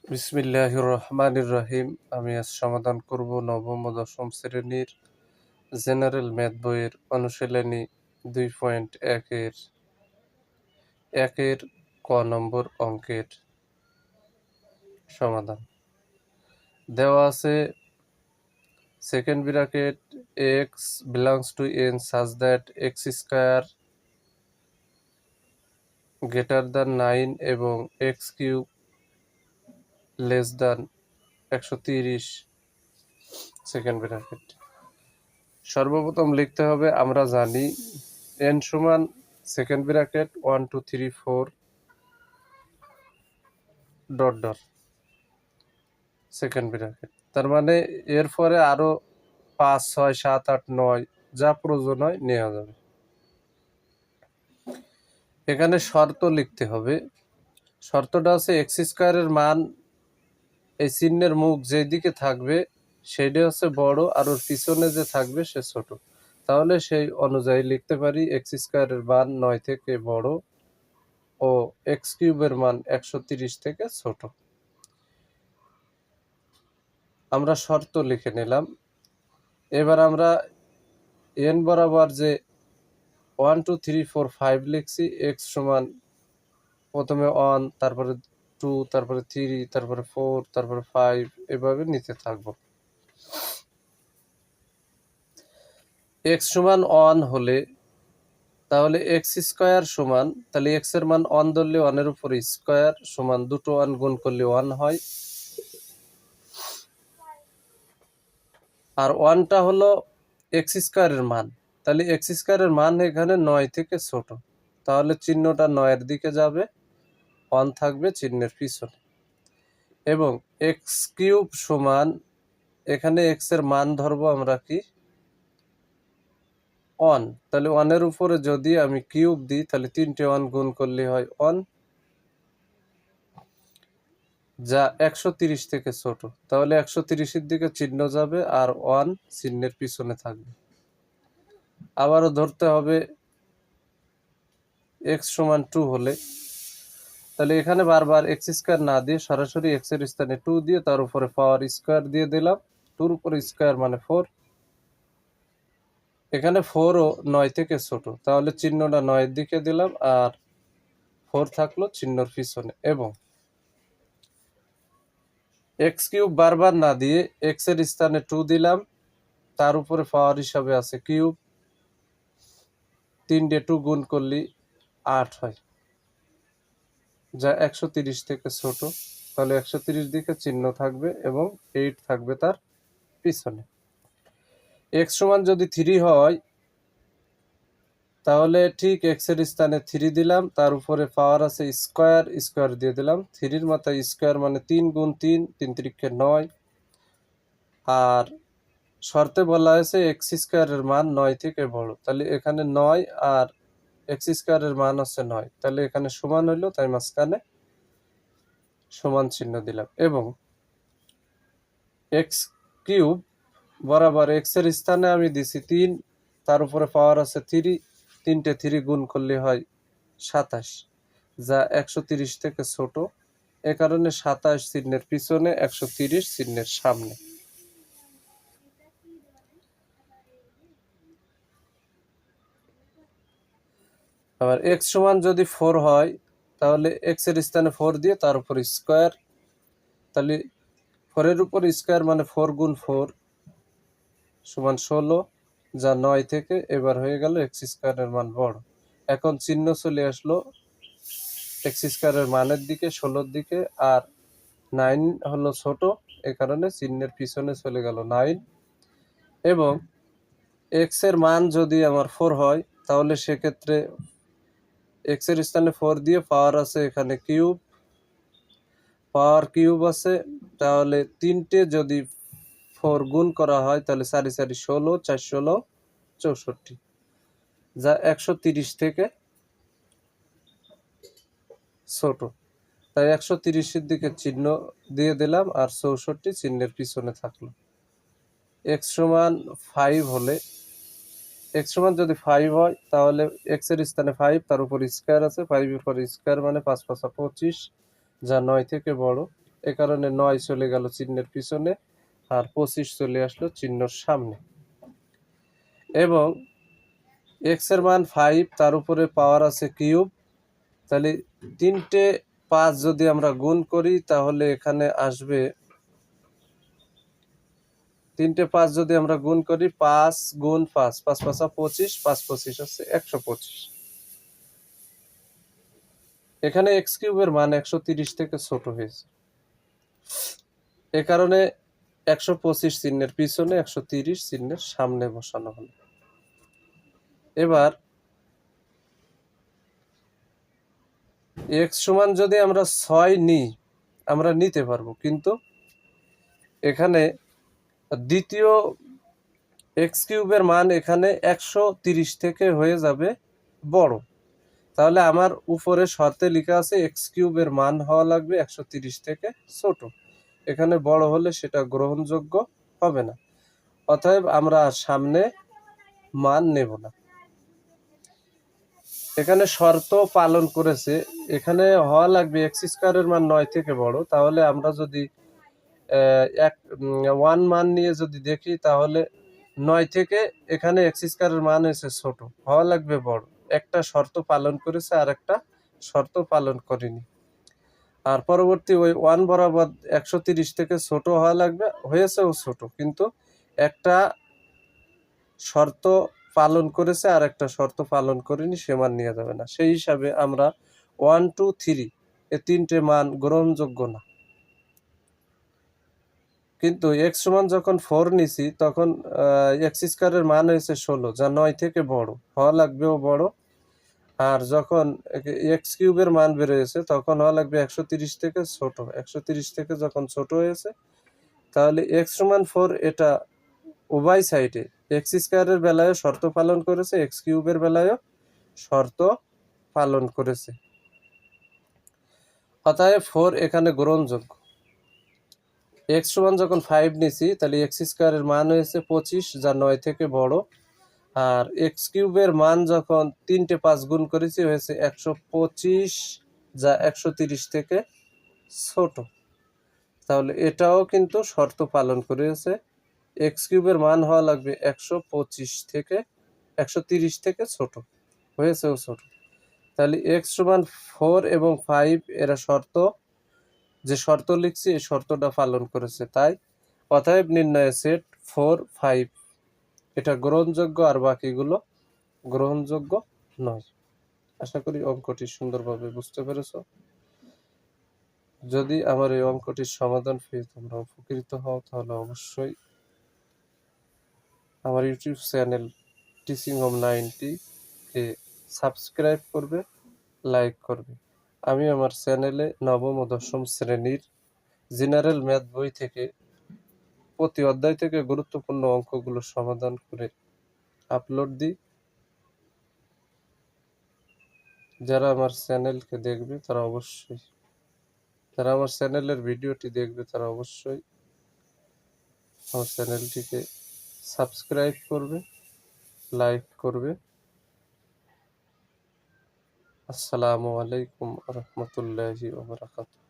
বিসমিল্লাহির রহমানির রহিম। আমি আজ সমাধান করব নবম ও দশম শ্রেণীর জেনারেল ম্যাথ বইয়ের অনুশীলনী 2.1 এর ক নম্বর অঙ্কের সমাধান। দেওয়া আছে second bracket x belongs to N such that x square greater than 9 এবং x cube less than 130 second bracket. সর্বপ্রথম লিখতে হবে, আমরা জানি n সমান second bracket 1 2 3 4 dot dot second bracket, তার মানে এর পরে আরো 5 6 7 8 9 যা প্রয়োজন হয় নেওয়া যাবে। এখানে শর্ত লিখতে হবে। শর্তটা হচ্ছে এক্স স্কোয়ারের মান এই চিহ্নের মুখ যেদিকে থাকবে সেটা হচ্ছে বড়, আর ওর পিছনে যে থাকবে সে ছোট। তাহলে সেই অনুযায়ী লিখতে পারি এক্স স্কোয়ারের মান 9 থেকে বড় ও এক্স কিউবের মান 130 থেকে ছোট। আমরা শর্ত লিখে নিলাম। এবার আমরা এন বরাবর যে 1 2 3 4 5 লিখছি, এক্স সমান প্রথমে 1, তারপরে 2, তারপরে 3, তারপরে 4, তারপরে 5 এভাবে নিতে থাকবো। এক্স সমান 1 হলে তাহলে এক্স স্কোয়ার সমান, তাহলে এক্স এর মান 1 ধরলে 1 এর উপর স্কোয়ার সমান দুটো 1 গুণ করলে 1 হয়, আর 1টা হলো এক্স স্কোয়ারের মান। তাহলে এক্স স্কোয়ারের মান এখানে 9 থেকে ছোট, তাহলে চিহ্নটা 9 এর দিকে যাবে, 1 থাকবে চিহ্নের পিছনে। এবং এক্স কিউব সমান, এখানে এক্স এর মান ধরবো আমরা কি 1, তাহলে 1 এর উপরে যদি আমি কিউব দিই তাহলে 3টে 1 গুণ করলে হয় 1, যা 130 থেকে ছোট। তাহলে 130-এর দিকে চিহ্ন যাবে আর 1 চিহ্নের পিছনে থাকবে। আবারও ধরতে হবে এক্স সমান 2 হলে, তাহলে এখানে বারবার এক্স স্কোয়ার না দিয়ে সরাসরি এক্স এর স্থানে 2 দিয়ে তার উপরে পাওয়ার স্কোয়ার দিয়ে দিলাম। 2 এর উপরে স্কোয়ার মানে 4। এখানে 4 ও 9 থেকে ছোট, তাহলে চিহ্নটা 9 এর দিকে দিলাম আর 4 থাকলো চিহ্নর পিছনে। এবং এক্স কিউব বারবার না দিয়ে এক্স এর স্থানে 2 দিলাম, তার উপরে পাওয়ার হিসাবে আছে কিউব। 3 দিয়ে 2 গুণ করলে 8 হয়, যা 130 থেকে ছোট। তাহলে 130 দিকে চিহ্ন থাকবে এবং 8 থাকবে তার পিছনে। এক্স সমান যদি 3 হয় তাহলে ঠিক এক্স এর স্থানে 3 দিলাম, তার উপরে পাওয়ার আছে স্কোয়ার, স্কোয়ার দিয়ে দিলাম। 3-র মাথায় স্কোয়ার মানে 3 গুণ 3, 3 3 9। আর শর্তে বলা হয়েছে এক্স স্কোয়ারের মান 9 থেকে বড়, তাহলে এখানে 9 আর এক্স স্কোয়ারের মান হচ্ছে 9, তাহলে এখানে সমান হইলো, তাই মাঝখানে সমান চিহ্ন দিলাম। এবং এক্স কিউব বরাবর এক্স এর স্থানে আমি দিছি 3, তার উপরে পাওয়ার আছে 3, 3টে 3 গুণ করলে হয় 27, যা 130 থেকে ছোট। এ কারণে 27 চিহ্নের পিছনে, 130 চিহ্নের সামনে। আবার এক্স সমান যদি 4 হয় তাহলে এক্স এর স্থানে 4 দিয়ে তার উপর স্কোয়ার, তাহলে 4 এর উপর স্কোয়ার মানে 4 গুণ 4 সমান 16, যা 9 থেকে। এবার হয়ে গেল এক্স স্কোয়ারের মান বড়। এখন চিহ্ন চলে আসলো এক্স স্কোয়ারের মানের দিকে, 16-র দিকে, আর 9 হলো ছোট, এ কারণে চিহ্নের পিছনে চলে গেল 9। এবং এক্স এর মান যদি আমার 4 হয় তাহলে সেক্ষেত্রে এক্স এর স্থানে 4 দিয়ে পাওয়ার আছে এখানে কিউব, পাওয়ার কিউব আছে, তাহলে 3টে যদি 4 গুণ করা হয় তাহলে 4 4 16, 4 16 64, যা 130 থেকে ছোট। তাই 130-এর দিকে চিহ্ন দিয়ে দিলাম আর 64 চিহ্নের পিছনে থাকলো। এক্স সমান 5 হলে, এক্স সমান যদি 5 হয় তাহলে এক্স এর স্থানে 5, তার উপর স্কোয়ার আছে, 5 এর উপর স্কোয়ার মানে 5 5 25, যা 9 থেকে বড়। এ কারণে 9 চলে গেল চিহ্নের পিছনে আর 25 চলে আসলো চিহ্নর সামনে। এবং এক্স এর মান 5, তার উপরে পাওয়ার আছে কিউব, তাহলে 3টে 5 যদি আমরা গুণ করি তাহলে এখানে আসবে 3টে 5 যদি আমরা গুণ করি 5 গুণ 5, 5 5 25, 5 25 হচ্ছে 125। এখানে এক্স কিউবের মান 130 থেকে ছোট হয়েছে, এ কারণে 125 চিহ্নের পিছনে 130 চিহ্নের সামনে বসানো হলো। এবার এক্স সমান যদি আমরা 6 নিই, আমরা নিতে পারবো, কিন্তু এখানে দ্বিতীয় এক্স কিউবের মান এখানে 130 থেকে হয়ে যাবে বড়। তাহলে আমার উপরে শর্তে লেখা আছে এক্স কিউবের মান হওয়া লাগবে 130 থেকে ছোট। এখানে বড় হলে সেটা গ্রহণযোগ্য হবে না, অতএব আমরা সামনে মান নেব না। এখানে শর্ত পালন করেছে, এখানে হওয়া লাগবে এক্স স্কয়ারের মান 9 থেকে বড়। তাহলে আমরা যদি 1 মান নিয়ে যদি দেখি তাহলে 9 থেকে এখানে এক্স স্কয়ারের মান হয়েছে ছোট, হওয়া লাগবে বড়। একটা শর্ত পালন করেছে আর একটা শর্ত পালন করেনি। আর পরবর্তী ওই 1 বরাবর 130 থেকে ছোট হওয়া লাগবে, হয়েছেও ছোট, কিন্তু একটা শর্ত পালন করেছে আর একটা শর্ত পালন করেনি, সে মান নেওয়া যাবে না। সেই হিসাবে আমরা 1 2 3 এ 3টে মান গ্রহণযোগ্য না। কিন্তু এক্স সমান যখন 4 নিছি তখন এক্স স্কয়ারের মান হয়েছে 16, যা 9 থেকে বড়, হওয়া লাগবেও বড়। আর যখন এক্স কিউবের মান বের হয়েছে তখন হওয়া লাগবে 130 থেকে ছোট। 130 থেকে যখন ছোট হয়েছে তাহলে এক্স সমান 4 এটা উভয় সাইডে এক্স স্কয়ারের বেলায়ও শর্ত পালন করেছে, এক্স কিউবের বেলায়ও শর্ত পালন করেছে, অতএব 4 এখানে গ্রহণযোগ্য। এক্স সমান যখন 5 নিছি তাহলে এক্স স্কয়ারের মান হয়েছে 25, যা 9 থেকে বড়। আর এক্স কিউবের মান যখন 3টে 5 গুণ করেছি হয়েছে 125, যা 130 থেকে ছোট। তাহলে এটাও কিন্তু শর্ত পালন করেছে, এক্স কিউবের মান হওয়া লাগবে 125 থেকে 130 থেকে ছোট, হয়েছেও ছোট। তাহলে এক্স সমান 4 এবং 5 এরা শর্ত, যে শর্ত লিখছি এই শর্তটা পালন করেছে, তাই অতএব নির্ণয় সেট 4 5 এটা গ্রহণযোগ্য, আর বাকিগুলো গ্রহণযোগ্য নয়। আশা করি অঙ্কটি সুন্দরভাবে বুঝতে পেরেছো। যদি আমার এই অঙ্কটির সমাধান পেয়ে তোমরা উপকৃত হও তাহলে অবশ্যই আমার ইউটিউব চ্যানেল টিচিং হোম 90 কে সাবস্ক্রাইব করবে, লাইক করবে। আমি আমার চ্যানেলে নবম ও দশম শ্রেণীর জেনারেল ম্যাথ বই থেকে প্রতি অধ্যায় থেকে গুরুত্বপূর্ণ অঙ্কগুলো সমাধান করে আপলোড দিই। যারা আমার চ্যানেলকে দেখবে তারা অবশ্যই, যারা আমার চ্যানেলের ভিডিওটি দেখবে তারা অবশ্যই আমার চ্যানেলটিকে সাবস্ক্রাইব করবে, লাইক করবে। আসসালামু আলাইকুম ওয়া রাহমাতুল্লাহি ওয়া বারাকাতুহু।